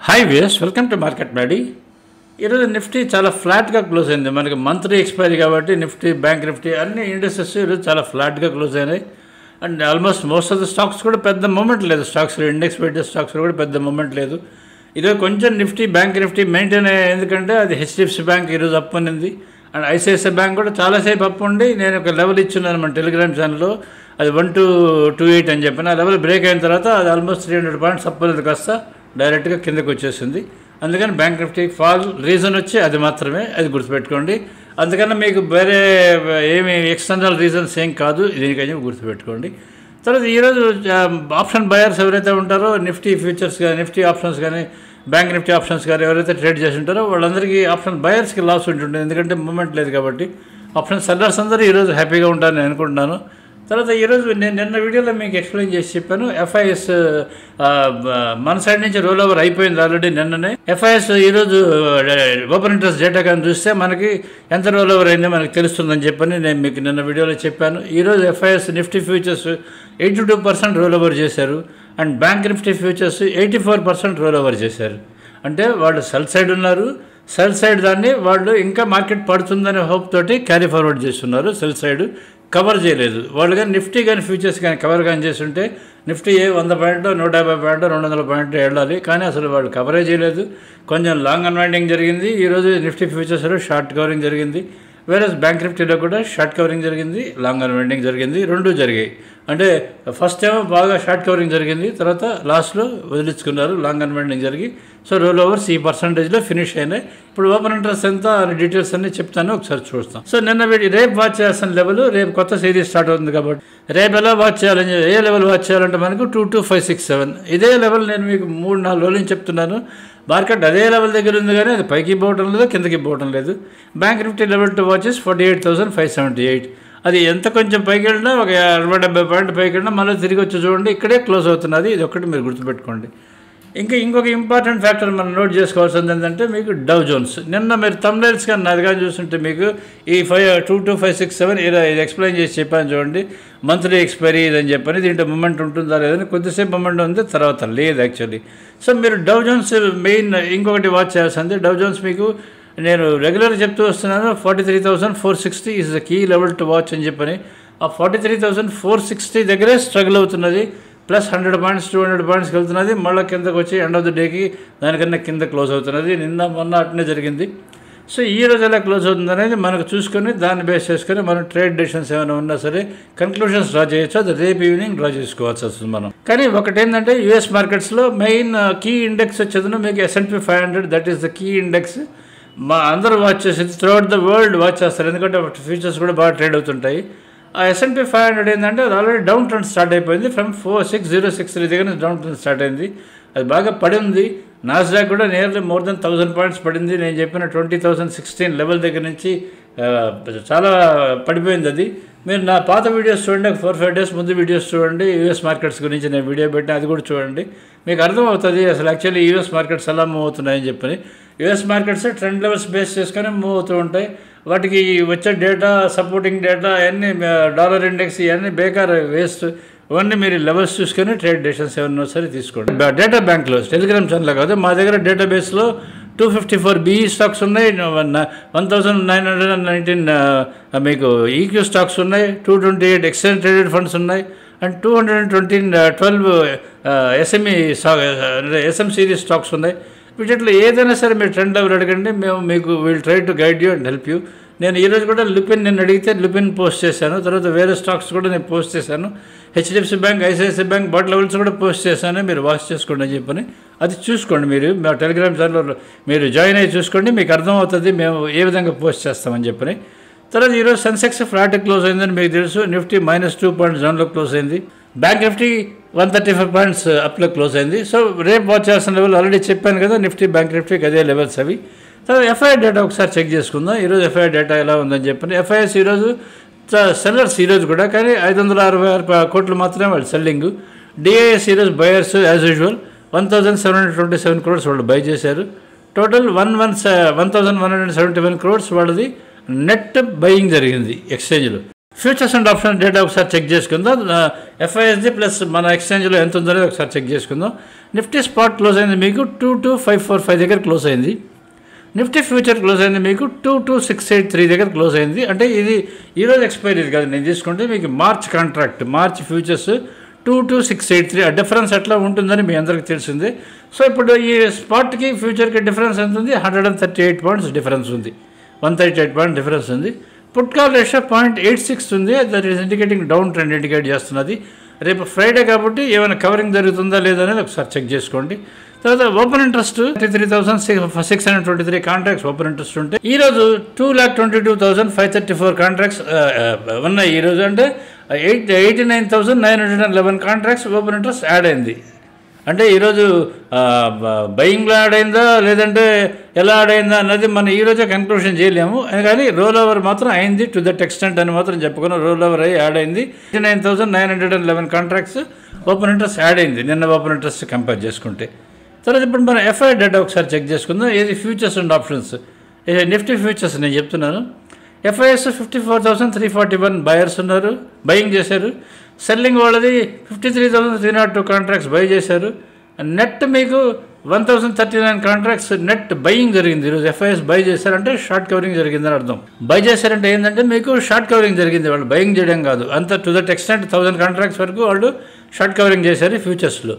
Hi viewers, welcome to market Maddy. ఈరోజు Nifty చాలా ఫ్లాట్గా క్లోజ్ అయింది. మనకి మంత్లీ ఎక్స్పైరీ కాబట్టి నిఫ్టీ, బ్యాంక్ నిఫ్టీ అన్ని ఇండస్ట్రీస్ ఈరోజు చాలా ఫ్లాట్గా క్లోజ్ అయినాయి. And almost most of the stocks కూడా పెద్ద మూమెంట్ లేదు. స్టాక్స్లో ఇండెక్స్ పెట్టే స్టాక్స్లో కూడా పెద్ద మూమెంట్ లేదు. ఈరోజు కొంచెం నిఫ్టీ, బ్యాంక్ నిఫ్టీ మెయింటైన్ అయ్యాయి. ఎందుకంటే అది హెచ్డిఎఫ్సి బ్యాంక్ ఈరోజు అప్ అనింది. అండ్ ఐసిఐసిఐ బ్యాంక్ కూడా చాలాసేపు అప్ ఉండి నేను ఒక లెవెల్ ఇచ్చున్నాను మన టెలిగ్రామ్ ఛానల్లో. అది 1228 అని చెప్పిన ఆ లెవెల్ బ్రేక్ అయిన తర్వాత అది ఆల్మోస్ట్ 300 పాయింట్స్ అప్ అనేది కాస్త డైరెక్ట్గా కిందకు వచ్చేసింది. అందుకని బ్యాంక్ నిఫ్టీ ఫాల్ రీజన్ వచ్చి అది మాత్రమే, అది గుర్తుపెట్టుకోండి. అందుకని మీకు వేరే ఏమి ఎక్స్టర్నల్ రీజన్స్ ఏం కాదు, దీనికని గుర్తుపెట్టుకోండి. తర్వాత ఈరోజు ఆప్షన్ బయర్స్ ఎవరైతే ఉంటారో నిఫ్టీ ఫ్యూచర్స్ కానీ, నిఫ్టీ ఆప్షన్స్ కానీ, బ్యాంక్ నిఫ్టీ ఆప్షన్స్ కానీ ఎవరైతే ట్రేడ్ చేసి ఉంటారో వాళ్ళందరికీ ఆప్షన్ బయర్స్కి లాస్ ఉంటుంటుంది. ఎందుకంటే మూమెంట్ లేదు కాబట్టి. ఆప్షన్ సెల్లర్స్ అందరూ ఈరోజు హ్యాపీగా ఉంటారని నేను అనుకుంటున్నాను. తర్వాత ఈరోజు నేను నిన్న వీడియోలో మీకు ఎక్స్ప్లెయిన్ చేసి చెప్పాను. ఎఫ్ఐఎస్ మన సైడ్ నుంచి రోల్ ఓవర్ అయిపోయింది ఆల్రెడీ నిన్ననే. ఎఫ్ఐఎస్ ఈరోజు ఓపెన్ ఇంట్రెస్ట్ డేటా కానీ చూస్తే మనకి ఎంత రోల్ ఓవర్ అయిందో మనకి తెలుస్తుందని చెప్పని నేను మీకు నిన్న వీడియోలో చెప్పాను. ఈరోజు FIs Nifty futures 82% roll over చేశారు. And bank Nifty futures 84% roll over చేశారు. అంటే వాళ్ళు సెల్ సైడ్ ఉన్నారు. సెల్ సైడ్ దాన్ని వాళ్ళు ఇంకా మార్కెట్ పడుతుందనే హోప్ తోటి క్యారీ ఫార్వర్డ్ చేస్తున్నారు. సెల్ సైడ్ కవర్ చేయలేదు వాళ్ళు. కానీ నిఫ్టీ కానీ ఫ్యూచర్స్ కానీ కవర్ కానీ చేస్తుంటే నిఫ్టీ 100 పాయింట్లు, 150 పాయింట్లు, 200 పాయింట్లు వెళ్ళాలి. కానీ అసలు వాళ్ళు కవరే చేయలేదు. కొంచెం లాంగ్ అన్వైండింగ్ జరిగింది. ఈరోజు నిఫ్టీ ఫ్యూచర్స్లో షార్ట్ కవరింగ్ జరిగింది. వేరే బ్యాంక్ నిఫ్టీలో కూడా షార్ట్ కవరింగ్ జరిగింది, లాంగ్ అన్వైండింగ్ జరిగింది. రెండూ జరిగాయి. అంటే ఫస్ట్ ఏమో బాగా షార్ట్ కవరింగ్ జరిగింది, తర్వాత లాస్ట్లో వదిలించుకున్నారు, లాంగ్ అన్వైండింగ్ జరిగి. సో రోల్ ఓవర్స్ ఈ పర్సంటేజ్లో ఫినిష్ అయినాయి. ఇప్పుడు ఓపెన్ ఇంట్రెస్ట్ ఎంత డీటెయిల్స్ అన్నీ చెప్తాను, ఒకసారి చూస్తాం. సో నిన్న రేపు వాచ్ చేయాల్సిన లెవెల్, రేపు కొత్త సిరీస్ స్టార్ట్ అవుతుంది కాబట్టి రేపు ఎలా వాచ్ చేయాలని, ఏ లెవెల్ వాచ్ చేయాలంటే మనకు 22567 ఇదే లెవెల్ నేను మీకు 3-4 రోజుల నుంచి చెప్తున్నాను. మార్కెట్ అదే లెవెల్ దగ్గర ఉంది, కానీ అది పైకి పోవటం లేదు, కిందకి పోవటం లేదు. Bank Nifty level to watches 48,578. అది ఎంత కొంచెం పైకి వెళ్ళినా ఒక 60-70 పాయింట్ పైకి వెళ్ళినా మళ్ళీ తిరిగి వచ్చి చూడండి, ఇక్కడే క్లోజ్ అవుతున్నది. ఇది ఒకటి మీరు గుర్తుపెట్టుకోండి. ఇంకొక ఇంపార్టెంట్ ఫ్యాక్టర్ మనం నోట్ చేసుకోవాల్సింది ఏంటంటే మీకు డౌ జోన్స్. నిన్న మీరు థంబ్నెయిల్స్ కానీ నాది కానీ చూస్తుంటే మీకు ఈ 22567 ఇది ఎక్స్ప్లెయిన్ చేసి చెప్పాను చూడండి. మంత్లీ ఎక్స్పైరీ ఇదని చెప్పని దీంట్లో మూమెంట్ ఉంటుందా లేదని. కొద్దిసేపు మూమెంట్ ఉంది, తర్వాత లేదు యాక్చువల్లీ. సో మీరు డౌ జోన్స్ మెయిన్ ఇంకొకటి వాచ్ చేయాల్సింది. డౌ జోన్స్ మీకు నేను రెగ్యులర్గా చెప్తూ వస్తున్నాను. 43,460 is the key level to watch అని చెప్పని. ఆ 43,460 దగ్గరే స్ట్రగుల్ అవుతున్నది. ప్లస్ 100 పాయింట్స్, 200 పాయింట్స్కి వెళ్తున్నది. మళ్ళీ కిందకు వచ్చి ఎండ్ ఆఫ్ ద డేకి దానికన్నా కింద క్లోజ్ అవుతున్నది. నిన్న మొన్న అట్నే జరిగింది. సో ఈ రోజు ఎలా క్లోజ్ అవుతుంది అనేది మనకు చూసుకొని దాన్ని బేస్ చేసుకొని మనం ట్రేడ్ డెసిషన్స్ ఏమైనా ఉన్నా సరే కన్క్లూషన్స్ డ్రా చేయొచ్చు. అది రేపు ఈవినింగ్ డ్రా చేసుకోవాల్సి వస్తుంది మనం. కానీ ఒకటి ఏంటంటే యూఎస్ మార్కెట్స్లో మెయిన్ కీ ఇండెక్స్ వచ్చేది మీకు S&P 500. That is the key index. అందరూ వాచ్ చేసేది, త్రూఅవుట్ ద వరల్డ్ వాచ్ చేస్తారు. ఎందుకంటే ఫ్యూచర్స్ కూడా బాగా ట్రేడ్ అవుతుంటాయి. ఆ S&P 500 ఏంటంటే అది ఆల్రెడీ డౌన్ ట్రెండ్ స్టార్ట్ అయిపోయింది. ఫ్రమ్ 4606 దగ్గర నుంచి డౌన్ ట్రెండ్ స్టార్ట్ అయింది. అది బాగా పడి ఉంది. నాస్డాక్ కూడా నియర్లీ మోర్ దెన్ 1000 పాయింట్స్ పడింది. నేను చెప్పిన 20,016 లెవెల్ దగ్గర నుంచి చాలా పడిపోయింది అది. మీరు నా పాత వీడియోస్ చూడండి, 4-5 డేస్ ముందు వీడియోస్ చూడండి. యూఎస్ మార్కెట్స్ గురించి నేను వీడియో పెట్టిన, అది కూడా చూడండి. మీకు అర్థమవుతుంది అసలు యాక్చువల్లీ యూఎస్ మార్కెట్స్ ఎలా మూవ్ అవుతున్నాయని చెప్పని. US markets trend levels base చేసుకొని మూవ్ అవుతూ ఉంటాయి. వాటికి వచ్చే డేటా, సపోర్టింగ్ డేటా అన్నీ, డాలర్ ఇండెక్స్ ఇవన్నీ బేకార్, వేస్ట్. ఇవన్నీ మీరు లెవెల్స్ చూసుకొని ట్రేడ్ డెసిషన్స్ ఏమన్నా సరే తీసుకోండి. డేటా బ్యాంక్లో టెలిగ్రామ్ ఛానల్ కాదు, మా దగ్గర డేటాబేస్లో 254 BE స్టాక్స్ ఉన్నాయి, 1919 మీకు ఈక్యూ స్టాక్స్ ఉన్నాయి, 228 ఎక్స్చేంజ్ ట్రేడెడ్ ఫండ్స్ ఉన్నాయి, అండ్ 212 SM సిరీస్ స్టాక్స్ ఉన్నాయి. వీటిలో ఏదైనా సరే మీరు ట్రెండ్ లెవెల్ అడగండి, మేము మీకు will try to guide you and help you. నేను ఈరోజు కూడా లుపిన్ నేను అడిగితే లుపిన్ పోస్ట్ చేశాను. తర్వాత వేరే స్టాక్స్ కూడా నేను పోస్ట్ చేశాను. HDFC bank, ICICI bank bought levels కూడా పోస్ట్ చేశాను. మీరు వాచ్ చేసుకోండి అని చెప్పని అది చూసుకోండి. మీరు మా టెలిగ్రామ్ ఛానల్లో మీరు జాయిన్ అయ్యి చూసుకోండి, మీకు అర్థమవుతుంది మేము ఏ విధంగా పోస్ట్ చేస్తామని చెప్పని. తర్వాత ఈరోజు సెన్సెక్స్ ఫ్లాట్ క్లోజ్ అయిందని మీకు తెలుసు. నిఫ్టీ -2 పాయింట్స్ డౌన్లో క్లోజ్ అయింది. బ్యాంక్ నిఫ్టీ 135 పాయింట్స్ అప్లో క్లోజ్ అయింది. సో రేపు వాచ్ చేయాల్సిన లెవెల్ ఆల్రెడీ చెప్పాను కదా, నిఫ్టీ, బ్యాంక్ నిఫ్టీకి అదే లెవెల్స్ అవి. తర్వాత ఎఫ్ఐఐ డేటా ఒకసారి చెక్ చేసుకుందాం. ఈరోజు ఎఫ్ఐఐ డేటా ఎలా ఉందని చెప్పని. ఎఫ్ఐఎస్ ఈరోజు సెల్లర్స్ ఈరోజు కూడా, కానీ 566 కోట్లు మాత్రమే వాళ్ళు సెల్లింగ్. డిఐఎస్ ఈరోజు బయర్స్ యాజ్ యూజువల్ 1,727 crores వాళ్ళు బై చేశారు. టోటల్ 1,171 crores వాళ్ళది నెట్ బయింగ్ జరిగింది ఎక్స్చేంజ్లో. ఫ్యూచర్స్ అండ్ ఆప్షన్ డేటా ఒకసారి చెక్ చేసుకుందాం. ఎఫ్ఐఎస్డి ప్లస్ మన ఎక్స్చేంజ్లో ఎంత ఉందో ఒకసారి చెక్ చేసుకుందాం. నిఫ్టీ స్పాట్ క్లోజ్ అయింది మీకు 22,545 దగ్గర క్లోజ్ అయింది. నిఫ్టీ ఫ్యూచర్ క్లోజ్ అయింది మీకు 22,683 దగ్గర క్లోజ్ అయింది. అంటే ఇది ఈరోజు ఎక్స్పైరీ కాదు, నేను తీసుకుంటే మీకు మార్చ్ కాంట్రాక్ట్, మార్చ్ ఫ్యూచర్స్ 22,683. ఆ డిఫరెన్స్ ఎట్లా ఉంటుందని మీ అందరికీ తెలిసిందే. సో ఇప్పుడు ఈ స్పాట్కి ఫ్యూచర్కి డిఫరెన్స్ ఎంత ఉంది? 138 పాయింట్స్ డిఫరెన్స్ ఉంది, 138 పాయింట్ డిఫరెన్స్ ఉంది. పుట్ కాల్ రేషియో 0.86 ఉంది. That is indicating down trend indicate చేస్తున్నది. రేపు ఫ్రైడే కాబట్టి ఏమైనా కవరింగ్ జరుగుతుందా లేదా అనేది ఒకసారి చెక్ చేసుకోండి. తర్వాత open interest 33,623 contracts open interest ఉంటే ఈరోజు 2,22,534 కాంట్రాక్ట్స్ ఉన్నాయి. ఈరోజు అంటే 89,911 కాంట్రాక్ట్స్ ఓపెన్ ఇంట్రెస్ట్ యాడ్ అయింది. అంటే ఈరోజు బయింగ్లో యాడ్ అయిందా లేదంటే ఎలా యాడ్ అయిందా అన్నది మనం ఈరోజే కన్క్లూషన్ చేయలేము. కానీ రోల్ ఓవర్ మాత్రం అయింది టు దట్ ఎక్స్టెంట్ అని మాత్రం చెప్పుకున్నాం. రోల్ ఓవర్ అయ్యి యాడ్ అయింది. 89,911 కాంట్రాక్ట్స్ ఓపెన్ ఇంట్రెస్ట్ యాడ్ అయింది నిన్న ఓపెన్ ఇంట్రెస్ట్ కంపేర్ చేసుకుంటే. తర్వాత ఇప్పుడు మనం ఎఫ్ఐ డేటా ఒకసారి చెక్ చేసుకుందాం. ఏది futures and options, Nifty futures నేను చెప్తున్నాను. ఎఫ్ఐఎస్ 54,341 బయర్స్ ఉన్నారు, బయింగ్ చేశారు. సెల్లింగ్ వాళ్ళది 53,302 కాంట్రాక్ట్స్ బై చేశారు. నెట్ మీకు 1,039 కాంట్రాక్ట్స్ నెట్ బయింగ్ జరిగింది. ఈరోజు ఎఫ్ఐఎస్ బై చేశారంటే షార్ట్ కవరింగ్ జరిగిందని అర్థం. బై చేశారంటే ఏంటంటే మీకు షార్ట్ కవరింగ్ జరిగింది, వాళ్ళు బయింగ్ చేయడం కాదు. అంత టు దట్ ఎక్స్టెంట్ 1000 కాంట్రాక్ట్స్ వరకు వాళ్ళు షార్ట్ కవరింగ్ చేశారు ఫ్యూచర్స్లో.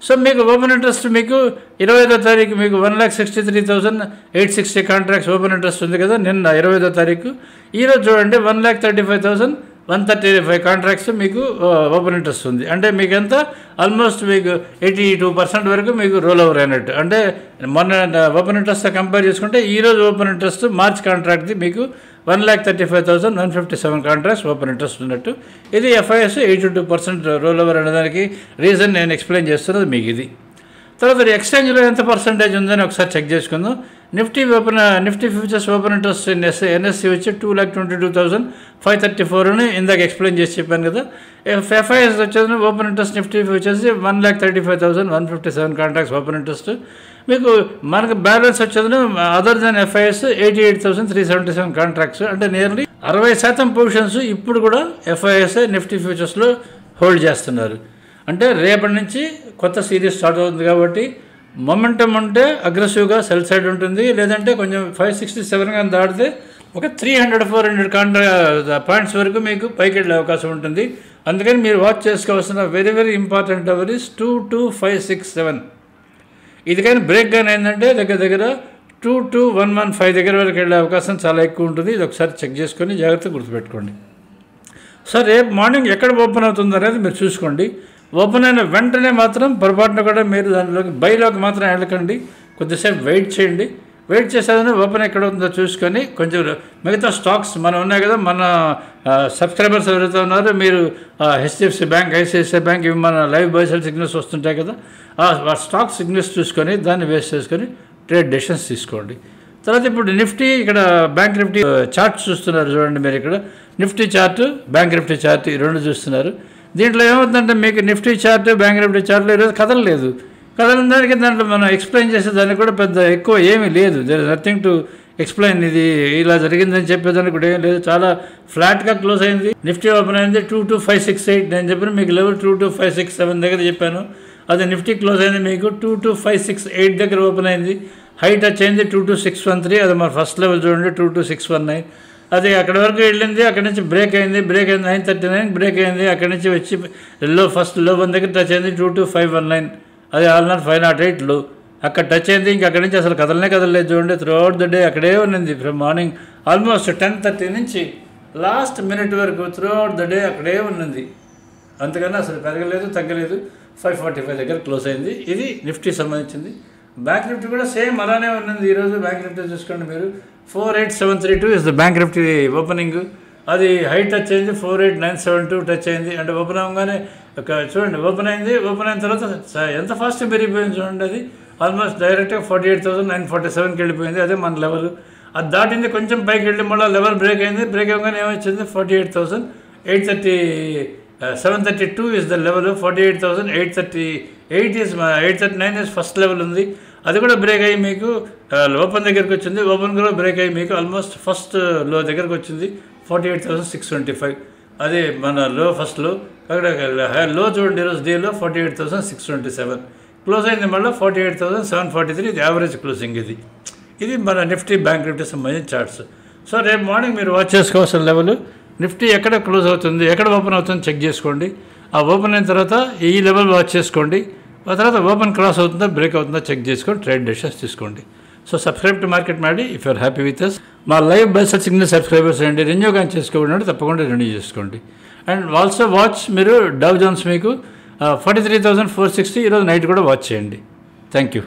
సో మీకు ఓపెన్ ఇంట్రెస్ట్ మీకు 25వ తారీఖు మీకు 1,63,860 కాంట్రాక్ట్స్ ఓపెన్ ఇంట్రెస్ట్ ఉంది కదా నిన్న 25వ తారీఖు. ఈరోజు చూడండి 1,35,135 కాంట్రాక్ట్స్ మీకు ఓపెన్ ఇంట్రెస్ట్ ఉంది. అంటే మీకు ఎంత ఆల్మోస్ట్ మీకు 82% వరకు మీకు రోల్ ఓవర్ అయినట్టు. అంటే మొన్న ఓపెన్ ఇంట్రెస్ట్తో కంపేర్ చేసుకుంటే ఈరోజు ఓపెన్ ఇంట్రెస్ట్ మార్చ్ కాంట్రాక్ట్ది మీకు 1,35,157 కాంట్రాక్ట్స్ ఓపెన్ ఇంట్రెస్ట్ ఉన్నట్టు. ఇది ఎఫ్ఐఎస్ 82% రోల్ ఓవర్ అనేదానికి రీజన్ నేను ఎక్స్ప్లెయిన్ చేస్తున్నది మీకు ఇది. తర్వాత ఎక్స్చేంజ్లో ఎంత పర్సంటేజ్ ఉందని ఒకసారి చెక్ చేసుకుందాం. Nifty futures open interest NSC వచ్చి 2,22,534 అని ఇందాక ఎక్స్ప్లెయిన్ చేసి చెప్పాను కదా. ఎఫ్ఐఎస్ వచ్చేది open interest Nifty futures 1,35,157 contracts open interest. మీకు మనకు బ్యాలెన్స్ వచ్చేది అదర్ దాన్ ఎఫ్ఐఎస్ 88,377 కాంట్రాక్ట్స్. అంటే నియర్లీ 60% పొజిషన్స్ ఇప్పుడు కూడా ఎఫ్ఐఎస్ నిఫ్టీ ఫ్యూచర్స్లో హోల్డ్ చేస్తున్నారు. అంటే రేపటి నుంచి కొత్త సిరీస్ స్టార్ట్ అవుతుంది కాబట్టి మొమెంటం ఉంటే అగ్రెసివ్గా సెల్ సైడ్ ఉంటుంది, లేదంటే కొంచెం 567 కానీ దాటితే ఒక 300-400 పాయింట్స్ వరకు మీకు పైకి వెళ్ళే అవకాశం ఉంటుంది. అందుకని మీరు వాచ్ చేసుకోవాల్సిన very very important hour is 22,567. ఇది కానీ బ్రేక్ కానీ ఏంటంటే దగ్గర 22,115 దగ్గర వరకు వెళ్ళే అవకాశం చాలా ఎక్కువ ఉంటుంది. ఇది ఒకసారి చెక్ చేసుకొని జాగ్రత్తగా గుర్తుపెట్టుకోండి. సార్ రేపు మార్నింగ్ ఎక్కడ ఓపెన్ అవుతుంది అనేది మీరు చూసుకోండి. ఓపెన్ అయిన వెంటనే మాత్రం పొరపాటున కూడా మీరు దానిలోకి బైలోకి మాత్రం వెళ్ళకండి. కొద్దిసేపు వెయిట్ చేయండి. వెయిట్ చేసేదని ఓపెన్ ఎక్కడ ఉందో చూసుకొని కొంచెం మిగతా స్టాక్స్ మనం ఉన్నాయి కదా, మన సబ్స్క్రైబర్స్ ఎవరైతే ఉన్నారో మీరు హెచ్డిఎఫ్సి బ్యాంక్, ఐసిఐసిఐ బ్యాంక్ ఇవి మన లైవ్ బైసెల్ సిగ్నల్స్ వస్తుంటాయి కదా, ఆ స్టాక్ సిగ్నల్స్ చూసుకొని దాన్ని బేస్ చేసుకొని ట్రేడ్ డెసిషన్స్ తీసుకోండి. తర్వాత ఇప్పుడు నిఫ్టీ ఇక్కడ బ్యాంక్ నిఫ్టీ చార్ట్ చూస్తున్నారు చూడండి మీరు. ఇక్కడ Nifty chart, bank Nifty chart ఈ రెండు చూస్తున్నారు. దీంట్లో ఏమవుతుందంటే మీకు నిఫ్టీ చార్ట్, బ్యాంక్ నిఫ్టీ చార్ట్లో ఈరోజు కదలలేదు. కదలని దానికి దాంట్లో మనం ఎక్స్ప్లెయిన్ చేసే దానికి కూడా పెద్ద ఎక్కువ ఏమీ లేదు. There is nothing to explain. ఇది ఇలా జరిగిందని చెప్పేదానికి కూడా ఏం లేదు. చాలా ఫ్లాట్గా క్లోజ్ అయింది. నిఫ్టీ ఓపెన్ అయింది 22,568. నేను చెప్పిన మీకు లెవెల్ 22,567 దగ్గర చెప్పాను. అది నిఫ్టీ క్లోజ్ అయింది మీకు 22,568 దగ్గర ఓపెన్ అయింది. హై టచ్ అయింది 22,613. అది మన ఫస్ట్ లెవెల్ చూడండి 22,619. అది అక్కడి వరకు వెళ్ళింది. అక్కడి నుంచి బ్రేక్ అయింది 939 బ్రేక్ అయింది. అక్కడి నుంచి వచ్చి ఫస్ట్ లో వన్ దగ్గర టచ్ అయింది 22,519. అది ఆల్నాట్ 508 లో అక్కడ టచ్ అయింది. ఇంక అక్కడి నుంచి అసలు కదలలేదు చూడండి. త్రూ అవుట్ ద డే అక్కడే ఉన్నింది. ఫ్రమ్ మార్నింగ్ ఆల్మోస్ట్ 10:30 నుంచి లాస్ట్ మినిట్ వరకు త్రూ అవుట్ ద డే అక్కడే ఉన్నింది. అంతకన్నా అసలు పెరగలేదు, తగ్గలేదు. 545 దగ్గర క్లోజ్ అయింది. ఇది నిఫ్టీ సంబంధించింది. బ్యాంక్ నిఫ్టీ కూడా సేమ్ అలానే ఉన్నది. ఈరోజు బ్యాంక్ నిఫ్టీ చూసుకోండి మీరు 48,732 is the bank Nifty opening. అది హై టచ్ అయింది 48,972 టచ్ అయింది. అంటే ఓపెన్ అవ్వగానే ఒక చూడండి ఓపెన్ అయింది. ఓపెన్ అయిన తర్వాత ఎంత ఫాస్ట్ పెరిగిపోయింది చూడండి. అది ఆల్మోస్ట్ డైరెక్ట్గా 48,947కి వెళ్ళిపోయింది. అదే మన లెవెల్. అది దాటింది, కొంచెం పైకి వెళ్ళి మళ్ళీ లెవెల్ బ్రేక్ అయింది. బ్రేక్ అవ్వగానే ఏమొచ్చింది 48,732 is the level. 48,838 is 839 is first level ఉంది. అది కూడా బ్రేక్ అయ్యి మీకు ఓపెన్ దగ్గరికి వచ్చింది. ఓపెన్ కూడా బ్రేక్ అయ్యి మీకు ఆల్మోస్ట్ ఫస్ట్ లో దగ్గరకు వచ్చింది 48,625. అది మన ఫస్ట్లో అక్కడ లో చూడండి, ఈరోజు డీలో 48,627 క్లోజ్ అయింది. మళ్ళీ 48,743 ఇది యావరేజ్ క్లోజింగ్. ఇది మన నిఫ్టీ బ్యాంక్ నిఫ్టీ సంబంధించిన చార్ట్స్. సో రేపు మార్నింగ్ మీరు వాచ్ చేసుకోవాల్సిన లెవెల్ నిఫ్టీ ఎక్కడ క్లోజ్ అవుతుంది, ఎక్కడ ఓపెన్ అవుతుంది చెక్ చేసుకోండి. ఆ ఓపెన్ అయిన తర్వాత ఈ లెవెల్ వాచ్ చేసుకోండి. ఆ తర్వాత ఓపెన్ క్రాస్ అవుతుందా బ్రేక్ అవుతుందా చెక్ చేసుకొని ట్రేడ్ డెసిషన్స్ తీసుకోండి. So subscribe to market Maddy if you are happy with us. మా లైవ్ బెల్ సిగ్నల్ సబ్స్క్రైబర్స్ అండి, రెన్యూ కానీ చేసుకోండి, తప్పకుండా రెన్యూ చేసుకోండి. అండ్ ఆల్సో వాచ్ మీరు డవ్ జోన్స్ మీకు 43,460 ఈరోజు నైట్ కూడా వాచ్ చేయండి. Thank you.